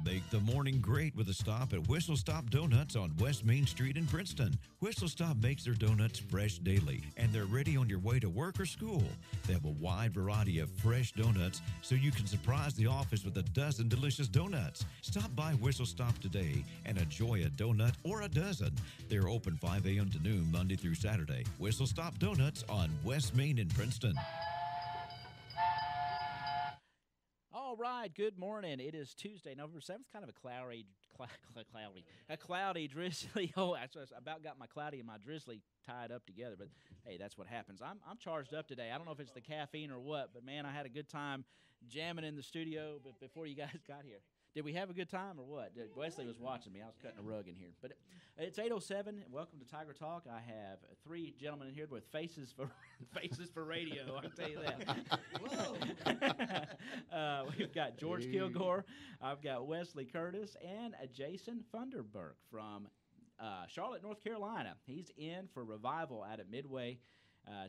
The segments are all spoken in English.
Make the morning great with a stop at Whistle Stop Donuts on West Main Street in Princeton. Whistle Stop makes their donuts fresh daily, and they're ready on your way to work or school. They have a wide variety of fresh donuts, so you can surprise the office with a dozen delicious donuts. Stop by Whistle Stop today and enjoy a donut or a dozen. They're open 5 a.m. to noon Monday through Saturday. Whistle Stop Donuts on West Main in Princeton. All right, good morning. It is Tuesday, November 7th, kind of a cloudy, drizzly. Oh, I about got my cloudy and my drizzly tied up together, but hey, that's what happens. I'm charged up today. I don't know if it's the caffeine or what, but man, I had a good time jamming in the studio before you guys got here. Did we have a good time or what? Wesley was watching me. I was cutting a rug in here. But it's 8:07. Welcome to Tiger Talk. I have three gentlemen in here with faces for radio. I can tell you that. Whoa. We've got George Kilgore. I've got Wesley Curtis and Jason Funderburk from Charlotte, North Carolina. He's in for revival out at Midway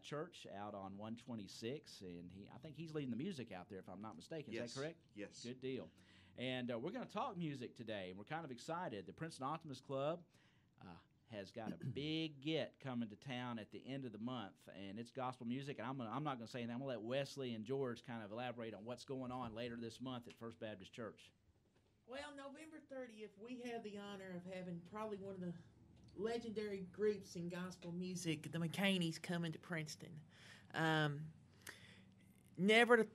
Church out on 126, and I think he's leading the music out there, if I'm not mistaken. Yes. Is that correct? Yes. Good deal. And we're going to talk music today, and we're kind of excited. The Princeton Optimist Club has got a big get coming to town at the end of the month, and it's gospel music. And I'm not going to say anything. I'm going to let Wesley and George kind of elaborate on what's going on later this month at First Baptist Church. Well, November 30th, we have the honor of having probably one of the legendary groups in gospel music, the Mcameys, coming to Princeton. Never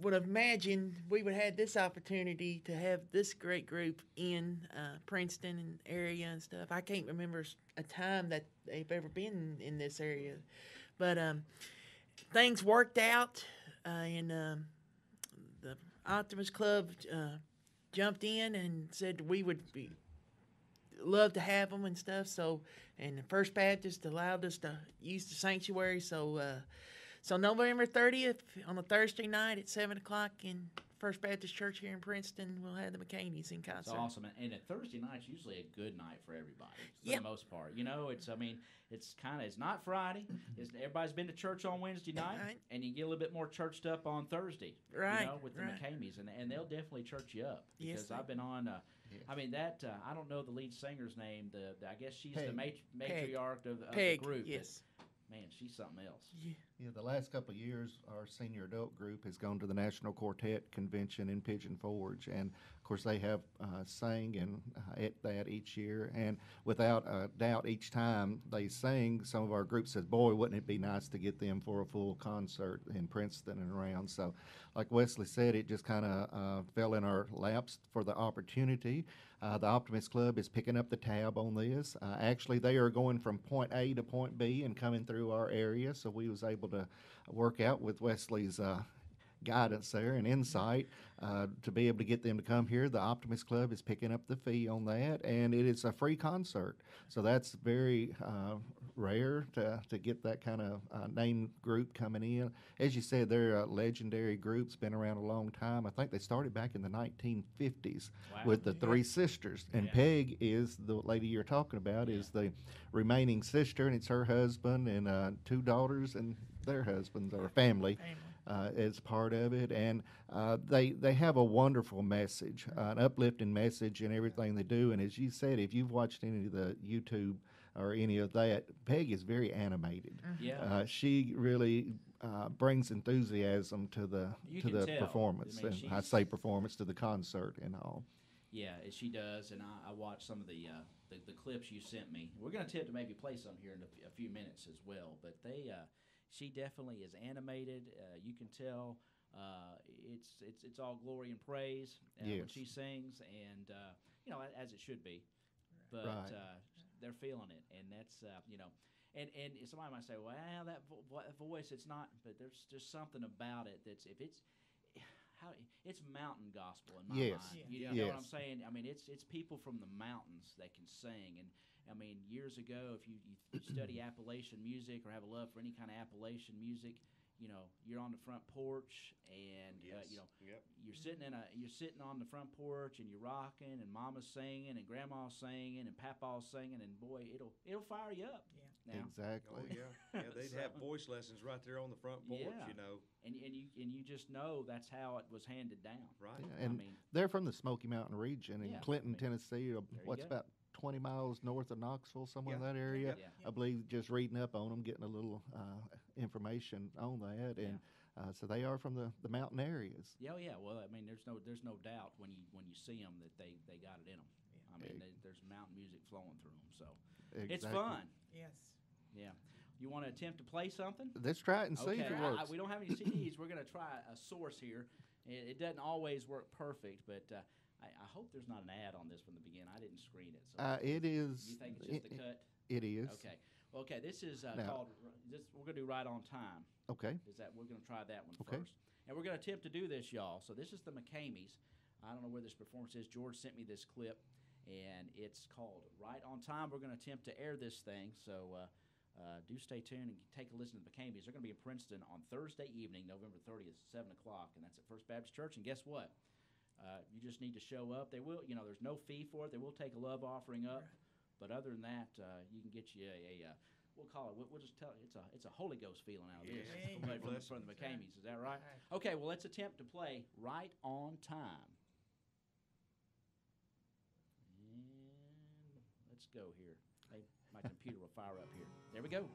would have imagined we would have this opportunity to have this great group in Princeton and area and stuff. I can't remember a time that they've ever been in this area. But things worked out, and the Optimist Club jumped in and said we would love to have them and stuff. So, and the First Baptist allowed us to use the sanctuary. So November 30th, on a Thursday night at 7 o'clock in First Baptist Church here in Princeton, we'll have the Mcameys in concert. It's awesome. And a Thursday night's usually a good night for everybody, for the most part. You know, it's not Friday. Everybody's been to church on Wednesday night, Right. And you get a little bit more churched up on Thursday, Right, you know, with the right. Mcameys. And they'll definitely church you up. Yes, Because I've been on, I don't know the lead singer's name. I guess she's the matriarch of the group. Yes. Man, she's something else. Yeah, the last couple of years, our senior adult group has gone to the National Quartet Convention in Pigeon Forge, and of course they have sang and at that each year. And without a doubt, each time they sing, some of our groups says, "Boy, wouldn't it be nice to get them for a full concert in Princeton and around?" So, like Wesley said, it just kind of fell in our laps for the opportunity. The Optimist Club is picking up the tab on this. Actually, they are going from point A to point B and coming through our area, so we was able to work out with Wesley's guidance there and insight to be able to get them to come here. The Optimist Club is picking up the fee on that, and it is a free concert. So that's very rare to get that kind of named group coming in. As you said, they're a legendary group, been around a long time. I think they started back in the 1950s with the three sisters. And Peg is the lady you're talking about, is the remaining sister, and it's her husband and two daughters and their husbands or family. As part of it, and they have a wonderful message, an uplifting message in everything they do. And as you said, if you've watched any of the YouTube or any of that, Peg is very animated. She really brings enthusiasm to the performance, I say performance, to the concert and all. Yeah, she does, and I watched some of the clips you sent me. We're going to attempt to maybe play some here in a few minutes as well, but she definitely is animated. You can tell it's all glory and praise when she sings, and as it should be. But they're feeling it, and that's and somebody might say, well, that voice, it's not. But there's just something about it that's it's mountain gospel in my mind. You know what I'm saying? I mean, it's people from the mountains that can sing. And I mean, years ago, if you study Appalachian music or have a love for any kind of Appalachian music, you're on the front porch and you're sitting on the front porch and you're rocking and Mama's singing and Grandma's singing and Papa's singing, and boy, it'll fire you up. Now. Exactly. Oh, they'd have voice lessons right there on the front porch, and you just know that's how it was handed down. Right. Yeah, and They're from the Smoky Mountain region in Yeah, Clinton, I mean, Tennessee. What's go. about 20 miles north of Knoxville, somewhere in Yeah. that area. Yeah. I believe just reading up on them, getting a little information on that, and so they are from the mountain areas. Yeah, oh, yeah. Well, I mean, there's no doubt when you see them that they got it in them. I mean, there's mountain music flowing through them, so it's Exactly. fun. Yes. Yeah. You want to attempt to play something? Let's try it and see if Okay. it works. We don't have any CDs. We're going to try a source here. It doesn't always work perfect, but I hope there's not an ad on this from the beginning. I didn't screen it. So It is. you think it's just the cut? It is. Okay. Okay. This is Now- called. We're going to do Right on Time. Okay. We're going to try that one Okay. first, and we're going to attempt to do this, y'all. So this is the Mcameys. I don't know where this performance is. George sent me this clip, and it's called Right on Time. We're going to attempt to air this thing, so do stay tuned and take a listen to the Mcameys. They're going to be in Princeton on Thursday evening, November 30th, 7 o'clock, and that's at First Baptist Church. And guess what? You just need to show up. They will, there's no fee for it. They will take a love offering up, but other than that, you can get you we'll call it. We'll just tell you it's a Holy Ghost feeling out of this. Yes. From the Mcameys. Is that right? Okay. Well, let's attempt to play Right on Time. And let's go here. Hey, my computer will fire up here. There we go.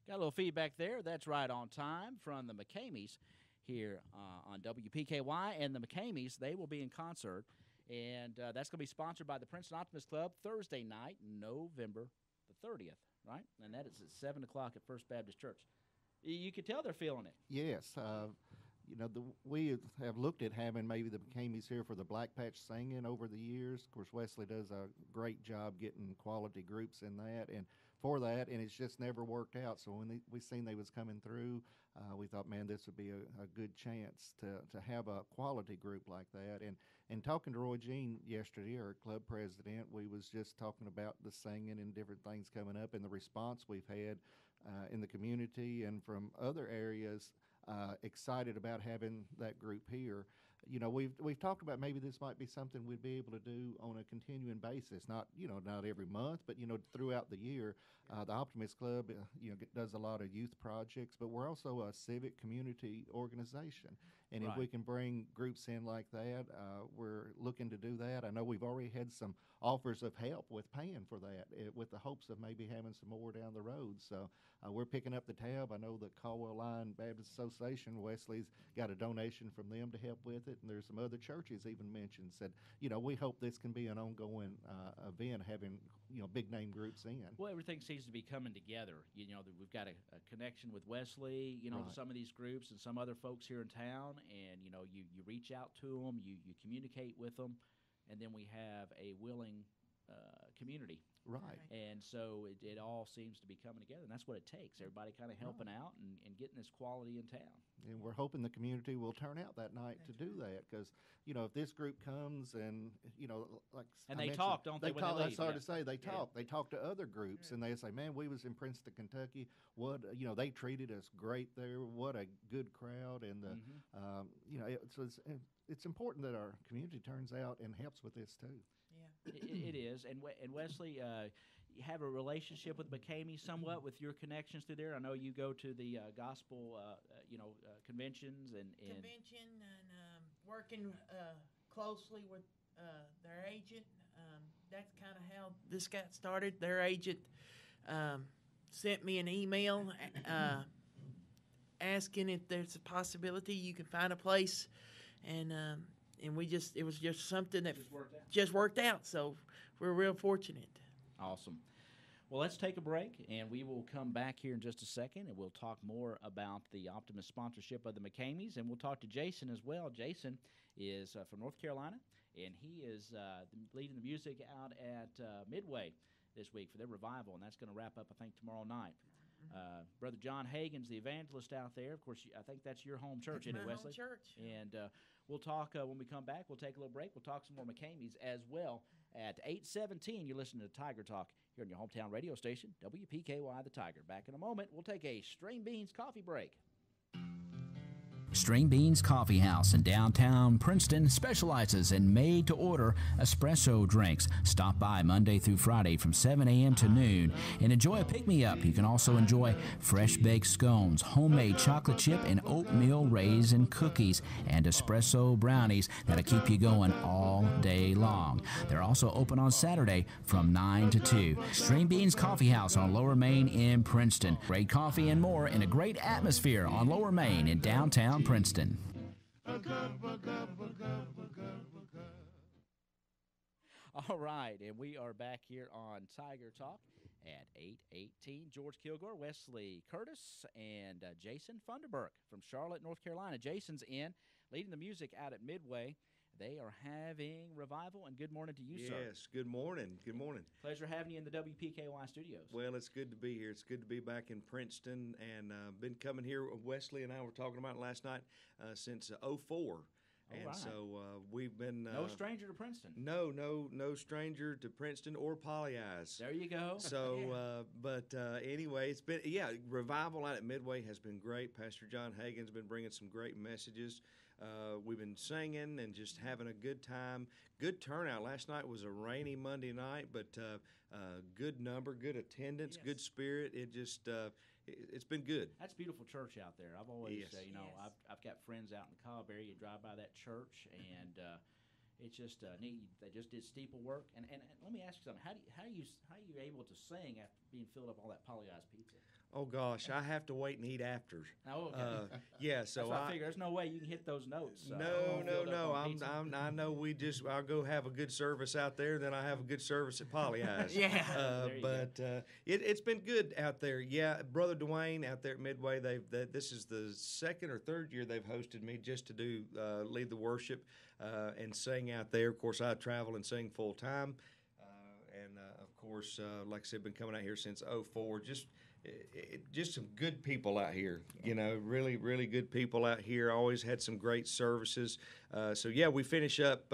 Got a little feedback there. That's Right on Time from the Mcameys here on WPKY. And the Mcameys, they will be in concert. And that's going to be sponsored by the Princeton Optimist Club Thursday night, November the 30th, right? And that is at 7 o'clock at First Baptist Church. You can tell they're feeling it. Yes. We have looked at having maybe the Mcameys here for the Black Patch singing over the years. Of course, Wesley does a great job getting quality groups in that, and it's just never worked out. So when we seen they was coming through, we thought, man, this would be a good chance to have a quality group like that. And talking to Roy Jean yesterday, our club president, we was just talking about the singing and different things coming up and the response we've had in the community and from other areas. Excited about having that group here. we've talked about maybe this might be something we'd be able to do on a continuing basis, not every month, but throughout the year. The Optimist Club, does a lot of youth projects, but we're also a civic community organization. And if we can bring groups in like that, we're looking to do that. I know we've already had some offers of help with paying for that, with the hopes of maybe having some more down the road. So we're picking up the tab. I know the Caldwell Line Baptist Association, Wesley's got a donation from them to help with it, and there's some other churches even mentioned, said, we hope this can be an ongoing event, having, big name groups in. Well, everything seems to be coming together. We've got a connection with Wesley, some of these groups and some other folks here in town, and, you reach out to them, you communicate with them, and then we have a willing community. Right. And so it all seems to be coming together, and that's what it takes. Everybody kind of helping out and getting this quality in town. And we're hoping the community will turn out that night to do that, because, if this group comes and, like and they talk, don't they, when they leave? That's hard to say. They talk. They talk to other groups, and they say, man, we was in Princeton, Kentucky. What, they treated us great there. What a good crowd. And, so it's important that our community turns out and helps with this, too. It is. And Wesley, you have a relationship with Mcameys somewhat with your connections through there. I know you go to the gospel, conventions and working closely with their agent. That's kind of how this got started. Their agent sent me an email asking if there's a possibility you can find a place, and it was just something that just worked out. So we're real fortunate. Awesome. Well, let's take a break, and we will come back here in just a second, and we'll talk more about the Optimist sponsorship of the Mcameys, and we'll talk to Jason as well. Jason is from North Carolina, and he is leading the music out at Midway this week for their revival, and that's going to wrap up, I think, tomorrow night. Brother John Hagan's the evangelist out there. Of course, I think that's your home church, isn't it, Wesley? Home church. And we'll talk when we come back. We'll take a little break. We'll talk some more Mcameys as well. At 8:17, you're listening to Tiger Talk here on your hometown radio station, WPKY The Tiger. Back in a moment, we'll take a String Beans coffee break. String Beans Coffee House in downtown Princeton specializes in made-to-order espresso drinks. Stop by Monday through Friday from 7 a.m. to noon and enjoy a pick-me-up. You can also enjoy fresh-baked scones, homemade chocolate chip and oatmeal raisin cookies, and espresso brownies that'll keep you going all day long. They're also open on Saturday from 9 to 2. String Beans Coffee House on Lower Main in Princeton. Great coffee and more in a great atmosphere on Lower Main in downtown Princeton. All right, and we are back here on Tiger Talk at 8:18. George Kilgore, Wesley Curtis, and Jason Funderburk from Charlotte, North Carolina. Jason's in, leading the music out at Midway. They are having revival, and good morning to you, sir. Yes, good morning. Good morning. Pleasure having you in the WPKY studios. Well, it's good to be here. It's good to be back in Princeton, and been coming here. Wesley and I were talking about it last night since '04. And right. So we've been no stranger to Princeton. No stranger to Princeton or Poly Eyes. There you go. So, anyway, it's been revival out at Midway has been great. Pastor John Hagan's been bringing some great messages. We've been singing and just having a good time. Good turnout. Last night was a rainy Monday night, but good number, good attendance, yes. Good spirit. It just it's been good. That's a beautiful church out there. I've always, Yes. Yes. I've got friends out in the Cobb area. You drive by that church, and it's just neat. They just did steeple work. And let me ask you something. How are you able to sing after being filled up all that Poly-Eyes pizza? Oh gosh, I have to wait and eat after. Oh, okay. Yeah, so That's what I figure. There's no way you can hit those notes. No. I know I'll go have a good service out there, then I have a good service at Poly Eyes. Yeah. It's been good out there. Yeah, Brother Dwayne out there at Midway. This is the second or third year they've hosted me just to do lead the worship and sing out there. Of course, I travel and sing full time, and of course, like I said, been coming out here since '04. Just some good people out here, really, really good people out here. Always had some great services. We finish up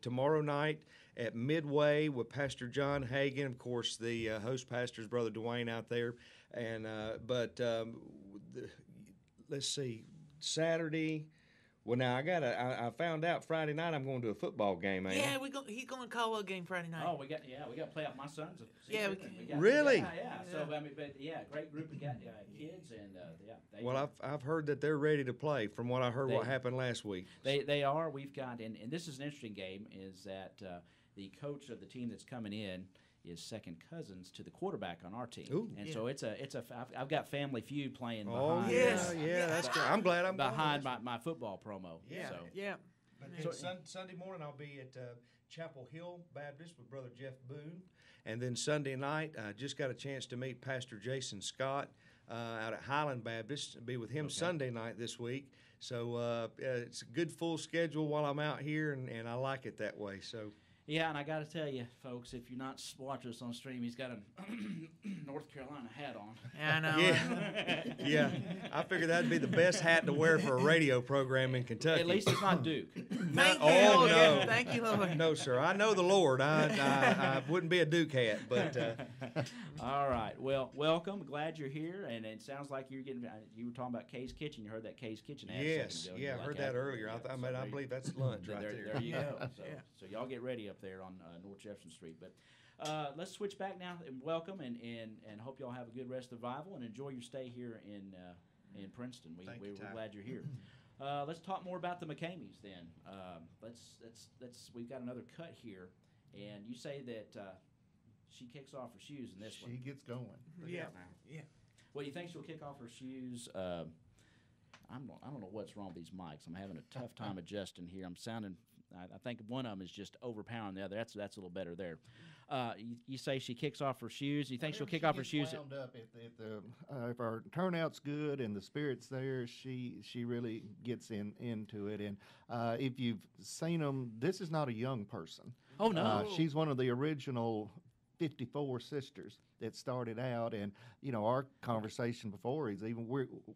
tomorrow night at Midway with Pastor John Hagan. Of course, the host pastor is Brother Dwayne out there. And let's see, Saturday Well, now I found out Friday night I'm going to a football game. Ain't Yeah, he's going to Caldwell game Friday night. Oh, we got to play off my son's. Yeah, Really? Yeah. So I mean, but yeah, great group of kids, and Well, I've heard that they're ready to play. From what I heard, what happened last week. They are. We've got, and this is an interesting game. Is that the coach of the team that's coming in is second cousins to the quarterback on our team. Ooh. And so I've got Family Feud playing Oh, behind. yeah, that's great. I'm glad I'm behind going. my football promo. Yeah. So. Yeah. But then Sunday morning I'll be at Chapel Hill Baptist with Brother Jeff Boone, and then Sunday night I just got a chance to meet Pastor Jason Scott out at Highland Baptist and be with him Sunday night this week. So it's a good full schedule while I'm out here, and I like it that way. So. Yeah, and I got to tell you, folks, if you're not watching us on stream, he's got a North Carolina hat on. Yeah, I know. Yeah, yeah. I figured that'd be the best hat to wear for a radio program in Kentucky. At least it's not Duke. Thank you, Oh, Lord. no. Thank you, Lord. No, sir. I know the Lord. I wouldn't be a Duke hat, but. All right. Well, welcome. Glad you're here, and it sounds like you're getting. You were talking about Kay's Kitchen. You heard that Kay's Kitchen ad. Yes, ago. yeah, I heard that earlier. I believe that's lunch right there. There you go. Yeah. So y'all get ready up there on North Jefferson Street. But let's switch back now and welcome and hope y'all have a good rest of the revival and enjoy your stay here in Princeton. We're glad you're here. Let's talk more about the Mcameys then. We've got another cut here, and you say that she kicks off her shoes in this one. She gets going. Yeah. Yeah. Well, you think she'll kick off her shoes? I don't know what's wrong with these mics. I'm having a tough time adjusting here. I'm sounding. I think one of them is just overpowering the other. That's a little better there. You say she kicks off her shoes. You think she'll kick off her shoes? Wound up if our turnout's good and the spirit's there, she really gets into it. And if you've seen them, this is not a young person. Oh no, she's one of the original 54 sisters that started out, and our conversation before is even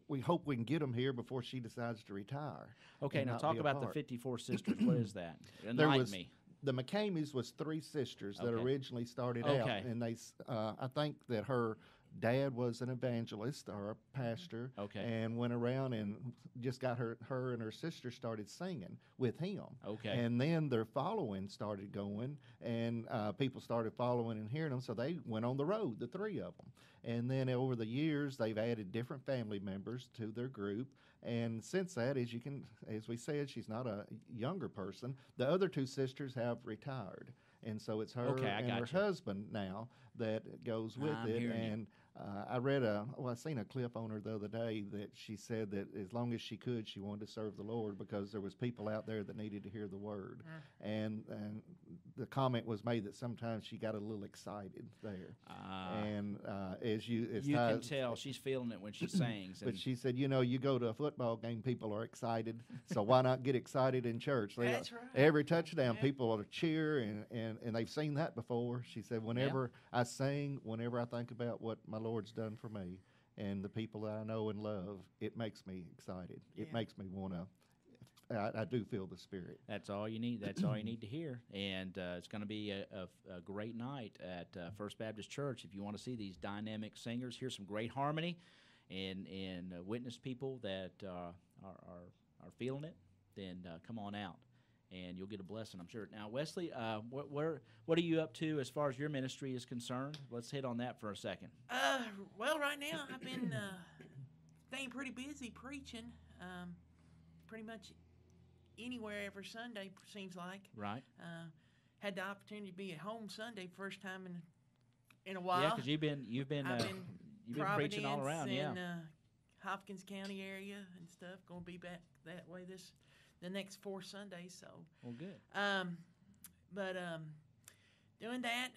we hope we can get them here before she decides to retire. Okay, now talk about the 54 sisters. What is that? Enlighten me. The Mcameys was 3 sisters that originally started out, and they I think that her dad was an evangelist or a pastor, and went around and just got her and her sister started singing with him. And then their following started going, and people started following and hearing them, so they went on the road, the 3 of them. And then over the years, they've added different family members to their group. And since that, as we said, she's not a younger person. The other 2 sisters have retired. And so it's her and her husband now that goes with it. And I seen a clip on her the other day that she said that as long as she could, she wanted to serve the Lord because there was people out there that needed to hear the word. And the comment was made that sometimes she got a little excited there. And you can tell she's feeling it when she sings. But she said, you go to a football game, people are excited, so why not get excited in church? That's right. Every touchdown, people are cheer, and they've seen that before. She said, whenever I sing, whenever I think about what my Lord's done for me and the people that I know and love, it makes me excited. It makes me want to. I do feel the Spirit. That's all you need. That's all you need to hear. And it's going to be a great night at First Baptist Church. If you want to see these dynamic singers, hear some great harmony, and witness people that are feeling it, then come on out, and you'll get a blessing, I'm sure. Now, Wesley, what are you up to as far as your ministry is concerned? Let's hit on that for a second. Well, right now I've been staying pretty busy preaching, pretty much anywhere every Sunday, seems like. Right. Had the opportunity to be at home Sunday, first time in a while. Yeah, because you've been preaching all around. In Hopkins County area and stuff. Going to be back that way the next 4 Sundays. So. Well, good. But doing that,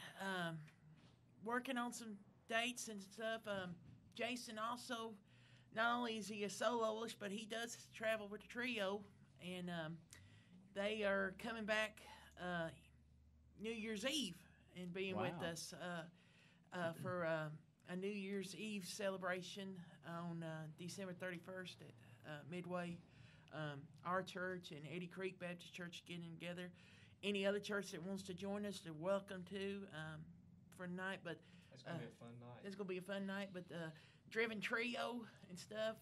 working on some dates and stuff. Jason also, not only is he a soloist, but he does travel with the trio, and they are coming back New Year's Eve and being with us for a New Year's Eve celebration on December 31st at Midway. Our church and Eddy Creek Baptist Church getting together. Any other church that wants to join us, they're welcome to for the night. But it's going to be a fun night. It's going to be a fun night. But Driven Trio and stuff,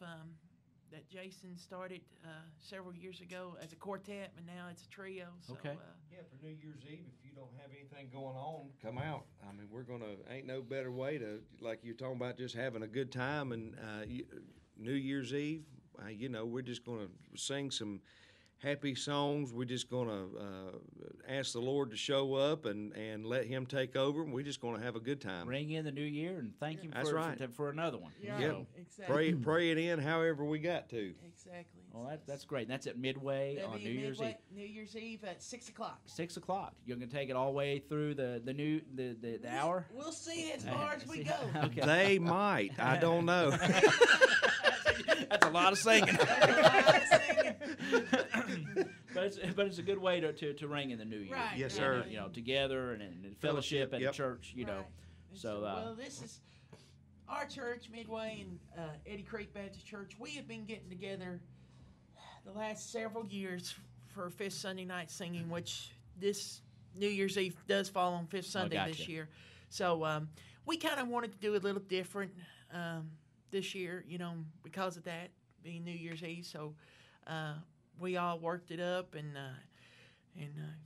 that Jason started several years ago as a quartet, but now it's a trio. So, Okay. Yeah, for New Year's Eve, if you don't have anything going on, come out. I mean, ain't no better way to, like you're talking about, just having a good time. And New Year's Eve, we're just going to sing some happy songs. We're just going to ask the Lord to show up and let Him take over. And we're just going to have a good time. Ring in the new year and thank Him That's for, right. for another one. yeah, Yep. exactly. Pray it in however we got to. Exactly. Well, that's great. And that's at Midway That'll on be New Year's Eve. New Year's Eve at 6 o'clock. 6 o'clock. You're going to take it all the way through the hour? We'll see as far as we go. Okay. They might. I don't know. That's a lot of singing. But it's a good way to ring in the new year. Right. Yes, sir. Together and fellowship at Yep. a church. Right. So well, this is our church, Midway and Eddy Creek Baptist Church. We have been getting together the last several years for Fifth Sunday night singing, which this New Year's Eve does fall on Fifth Sunday gotcha. this year. So we kind of wanted to do a little different this year, because of that being New Year's Eve. So we all worked it up and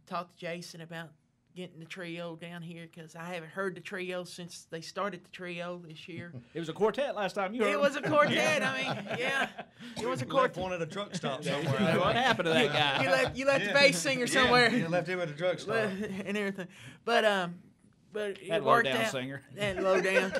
talked to Jason about getting the trio down here, because I haven't heard the trio since they started the trio this year. it was a quartet last time you heard It him. was a quartet. I mean, yeah, it was a Left quartet. one at a truck stop somewhere. What happened to that guy? You left the bass singer somewhere. Yeah, you left him at a truck stop. and everything, but it That worked low-down out. singer. That low down.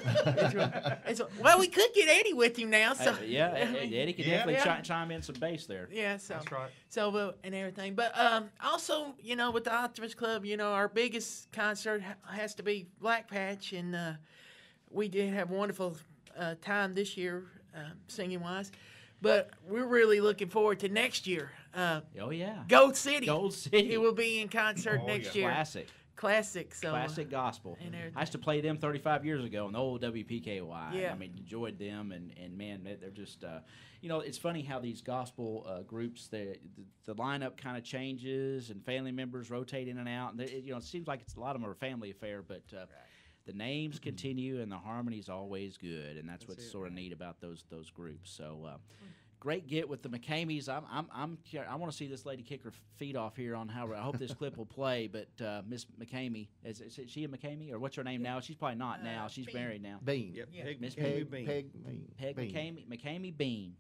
Well, we could get Eddie with him now. So Eddie could Yeah. definitely chime in some bass there. yeah, so That's right. So and everything, but also with the Optimist Club, our biggest concert has to be Black Patch, and we did have a wonderful time this year, singing wise. But we're really looking forward to next year. Oh yeah, Gold City. Gold City. It will be in concert Oh, next yeah. year. Classic So classic gospel. and everything. I used to play them 35 years ago on the old WPKY. Yeah. I mean, enjoyed them, and man, they're just, it's funny how these gospel groups, the lineup kind of changes, and family members rotate in and out. And it seems like a lot of them are a family affair, but the names continue, and the harmony's always good, and that's what's sort of neat about those groups. So. Great get with the Mcameys. I want to see this lady kick her feet off here on how. I hope this clip will play. But Miss Mcamey, is she a Mcamey, or what's her name now? She's probably not now. She's Bean. married now. Bean. Yep. Yeah. Peg, Miss Peg, Bean. Bean. Peg Bean. Mcamey Bean.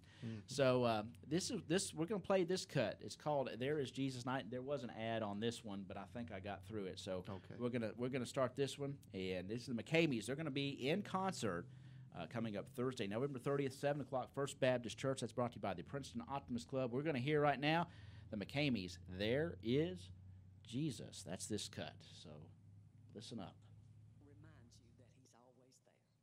So this we're gonna play this cut. It's called "There Is Jesus Night." There was an ad on this one, but I think I got through it. So Okay. we're gonna start this one, and this is the Mcameys. They're gonna be in concert. Coming up Thursday, November 30th, 7 o'clock, First Baptist Church. That's brought to you by the Princeton Optimist Club. We're going to hear right now the Mcameys. There is Jesus. That's this cut. So listen up. Reminds you that he's always there.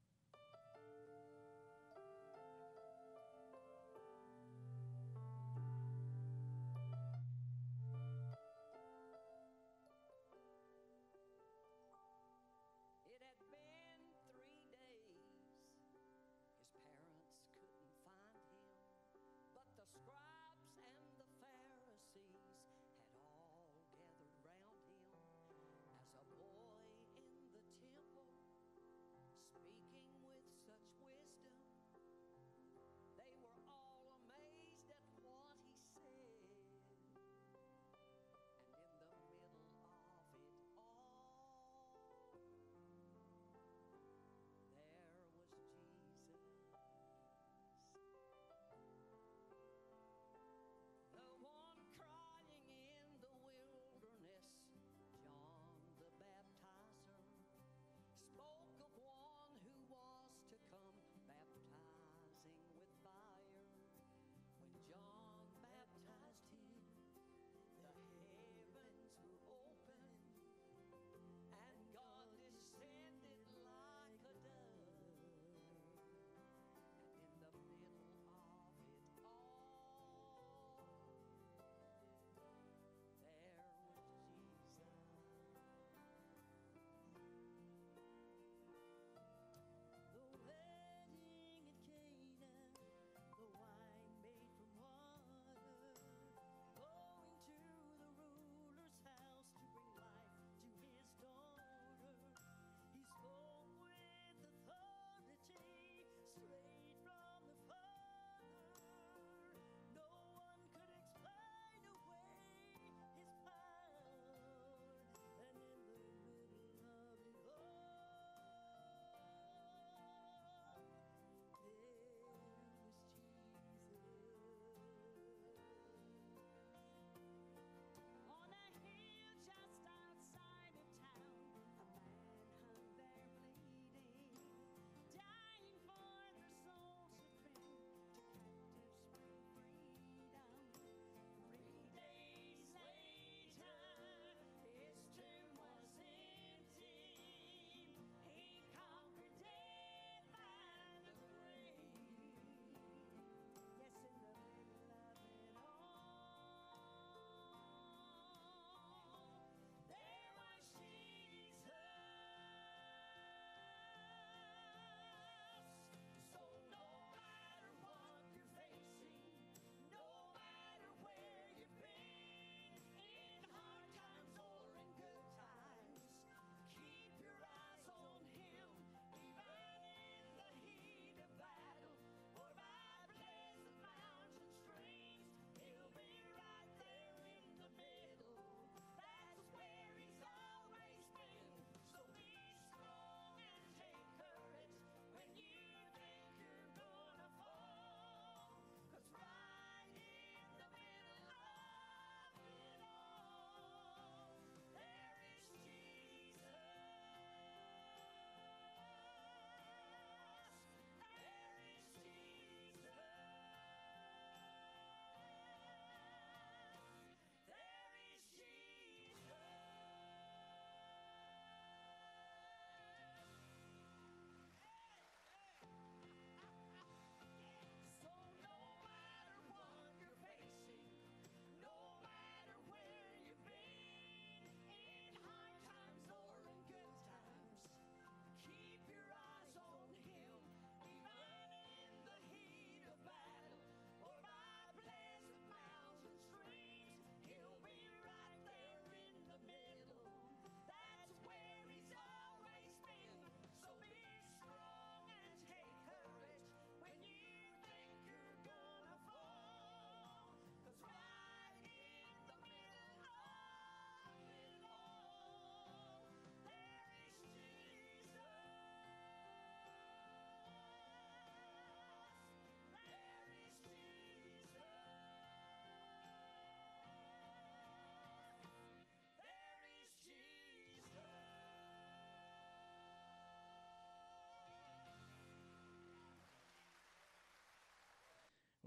It had been 3 days. His parents couldn't find him, but the scribes and the Pharisees had all gathered round him as a boy in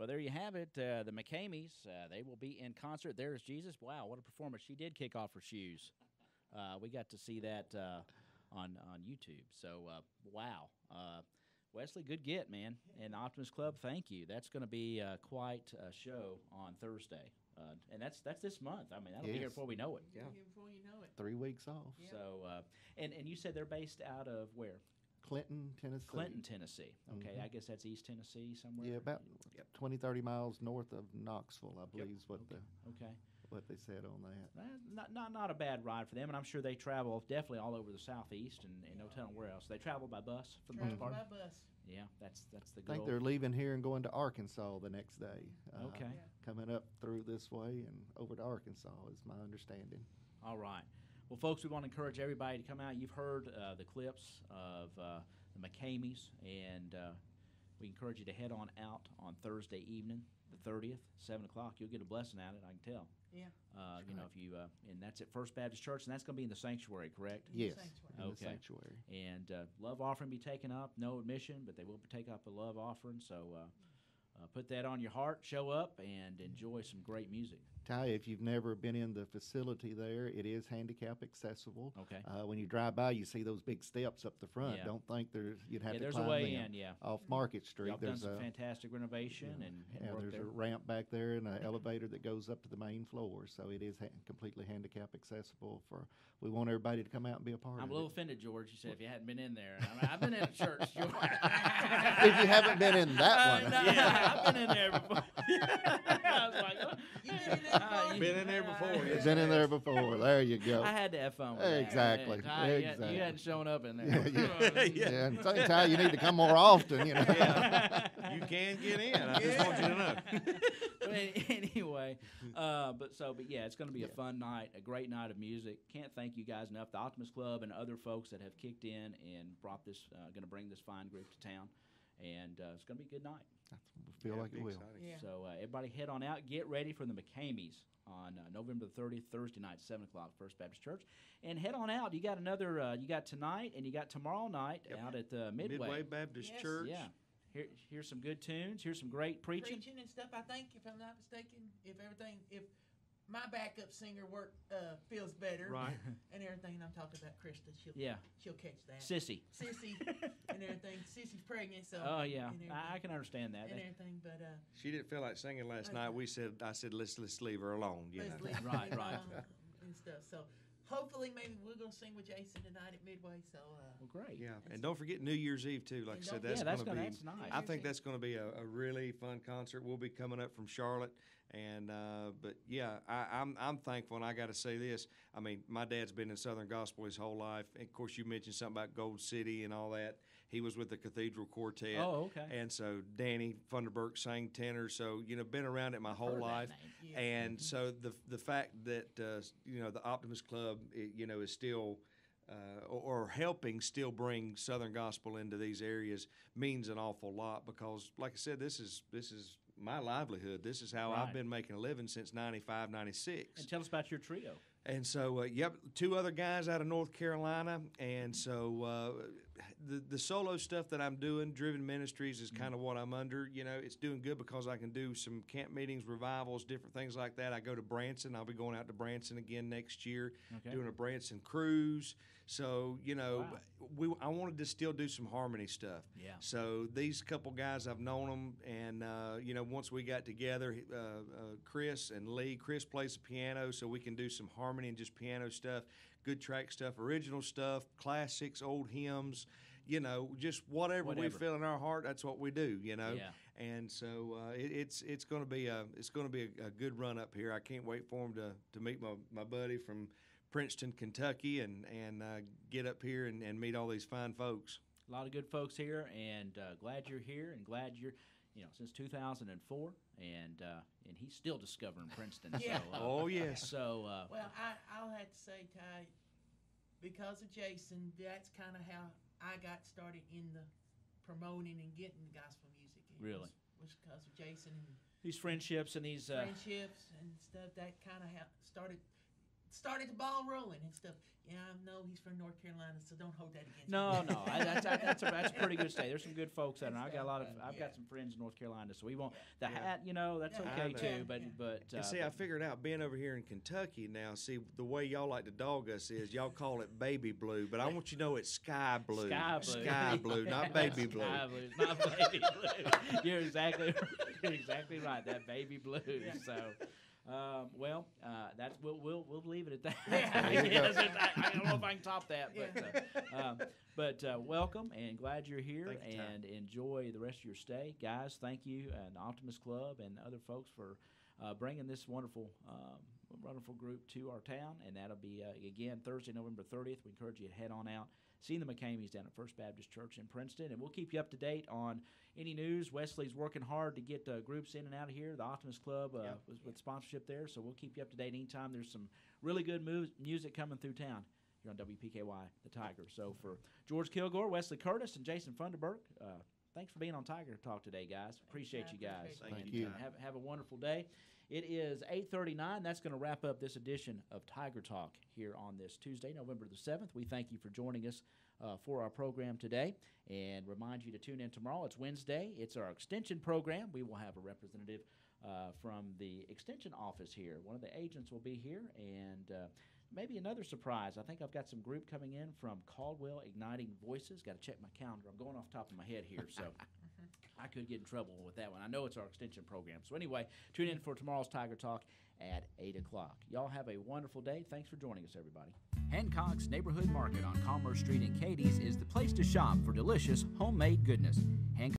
Well, there you have it. The Mcameys, they will be in concert. There's Jesus. Wow, what a performance. She did kick off her shoes. We got to see that on YouTube. So, wow. Wesley, good get, man. And Optimist Club, thank you. That's going to be quite a show on Thursday. And that's this month. I mean, that'll be here Yes. before we know it. Yeah. Here before you know it. 3 weeks off. Yeah. So, and you said they're based out of where? Clinton, Tennessee. Clinton, Tennessee. Okay, Mhm. I guess that's East Tennessee somewhere. Yeah, about 20, 30 miles north of Knoxville, I believe is what Okay. what they said on that. Not a bad ride for them, and I'm sure they travel definitely all over the southeast and no telling where else. They travel by bus for the most Travel part. by bus. Yeah, that's the I good think old. they're leaving here and going to Arkansas the next day. Okay. Coming up through this way and over to Arkansas is my understanding. All right. Well, folks, we want to encourage everybody to come out. You've heard the clips of the Mcameys, and we encourage you to head on out on Thursday evening, the 30th, 7 o'clock. You'll get a blessing at it, I can tell. Yeah. You know, if you and that's at First Baptist Church, and that's going to be in the sanctuary, correct? In the Yes, sanctuary. in the Okay. sanctuary. And love offering be taken up, no admission, but they will take up a love offering. So put that on your heart, show up, and enjoy some great music. Ty, if you've never been in the facility there, it is handicap accessible. Okay. When you drive by, you see those big steps up the front. Yeah. Don't think you'd have Yeah, to there's climb a way them. in, yeah. Off Market Street, Y'all done there's some a fantastic renovation and work there's there. a ramp back there and an elevator that goes up to the main floor. So it is completely handicap accessible. We want everybody to come out and be a part I'm of a little it. offended, George. You said if you hadn't been in there. I mean, I've been in a church, George. If you haven't been in that one, Yeah, I've been in there before. I was like, oh. You been in there before? Been in there before. Yes. been in there before. There you go. I had to have fun with that. Exactly, Ty, exactly. You hadn't shown up in there. Yeah, and same time you need to come more often. You know. Yeah. You can get in. I just want you to know. But anyway, but yeah, it's going to be a fun night, a great night of music. Can't thank you guys enough. The Optimist Club and other folks that have kicked in and brought this, going to bring this fine group to town, and it's going to be a good night. I feel like it will. Yeah. So everybody head on out, get ready for the Mcameys on November the 30th, Thursday night, 7 o'clock, First Baptist Church, and head on out. You got another, you got tonight and you got tomorrow night out at Midway Baptist Yes. Church. Yeah. Here's some good tunes. Here's some great preaching. Preaching and stuff. I think, if I'm not mistaken, if my backup singer feels better, Right. and everything, I'm talking about Krista. She'll catch that. Sissy. Sissy and everything. Sissy's pregnant, so. Oh yeah, and I can understand that. and everything, but She didn't feel like singing last night. I said let's leave her alone. You let's know. leave Right, it right. alone and stuff. So hopefully, maybe we're gonna sing with Jason tonight at Midway. So. Well, great. Yeah, and don't forget New Year's Eve too. Like I And said, don't- that's Yeah, that's going to be. nice. I think that's going to be a really fun concert. We'll be coming up from Charlotte, and but yeah, I'm thankful, and I got to say this. I mean, my dad's been in Southern Gospel his whole life. And of course, you mentioned something about Gold City and all that. He was with the Cathedral Quartet. Oh, okay. And so Danny FUNDERBURK sang tenor. So been around it my whole Heard that life. name. Yeah. And so the fact that the Optimist Club is still or helping still bring Southern Gospel into these areas means an awful lot, because like I said, this is my livelihood. This is how Right. I've been making a living since 95, 96. And tell us about your trio. And so, two other guys out of North Carolina. And so the solo stuff that I'm doing, Driven Ministries, is kind of what I'm under. It's doing good because I can do some camp meetings, revivals, different things like that. I go to Branson. I'll be going out to Branson again next year, Okay. doing a Branson cruise. So, Wow. I wanted to still do some harmony stuff. Yeah. So these couple guys, I've known them, and once we got together, Chris and Lee. Chris plays the piano, so we can do some harmony and just piano stuff, good track stuff, original stuff, classics, old hymns. Just whatever we Whatever. feel in our heart, that's what we do. Yeah. And so it's going to be a good run up here. I can't wait for him to meet my buddy from Princeton, Kentucky, and get up here and meet all these fine folks. A lot of good folks here, and glad you're here, and glad you're, since 2004, and he's still discovering Princeton. Yeah. So, Oh yes. So, Well, I'll have to say, Ty, because of Jason, that's kind of how I got started in the promoting and getting gospel music. Really? Was because of Jason and these friendships and these friendships and stuff. That kind of started started the ball rolling and stuff. Yeah, I know he's from North Carolina, so don't hold that against No, me. no, that's a pretty good state. There's some good folks out there. I've got I've got some friends in North Carolina, so we won't the hat. That's I okay know. too. But And see, I figured out being over here in Kentucky now. See, the way y'all like to dog us is y'all call it baby blue, but I want you to know it's sky blue. Sky blue. Sky blue, not baby blue. Sky blue, not baby blue. You're exactly right. That baby blue. So. That's we'll leave it at that. I don't know if I can top that, but welcome and glad you're here and enjoy the rest of your stay, guys. Thank you and the Optimist Club and other folks for bringing this wonderful group to our town, and that'll be again Thursday, November 30th. We encourage you to head on out, see the Mcameys down at First Baptist Church in Princeton, and we'll keep you up to date on any news. Wesley's working hard to get groups in and out of here. The Optimist Club was with sponsorship there, so we'll keep you up to date anytime there's some really good music coming through town here on WPKY, the Tiger. So for George Kilgore, Wesley Curtis, and Jason Funderburk, thanks for being on Tiger Talk today, guys. Appreciate you guys. Thank you. Have a wonderful day. It is 8:39. That's going to wrap up this edition of Tiger Talk here on this Tuesday, November the 7th. We thank you for joining us for our program today and remind you to tune in tomorrow. It's Wednesday. It's our extension program. We will have a representative from the extension office here. One of the agents will be here, and maybe another surprise. I think I've got some group coming in from Caldwell Igniting Voices. Got to check my calendar. I'm going off the top of my head here, so I could get in trouble with that one. I know it's our extension program. So anyway, tune in for tomorrow's Tiger Talk at 8 o'clock. Y'all have a wonderful day. Thanks for joining us, everybody. Hancock's Neighborhood Market on Commerce Street in Cadiz is the place to shop for delicious homemade goodness. Hancock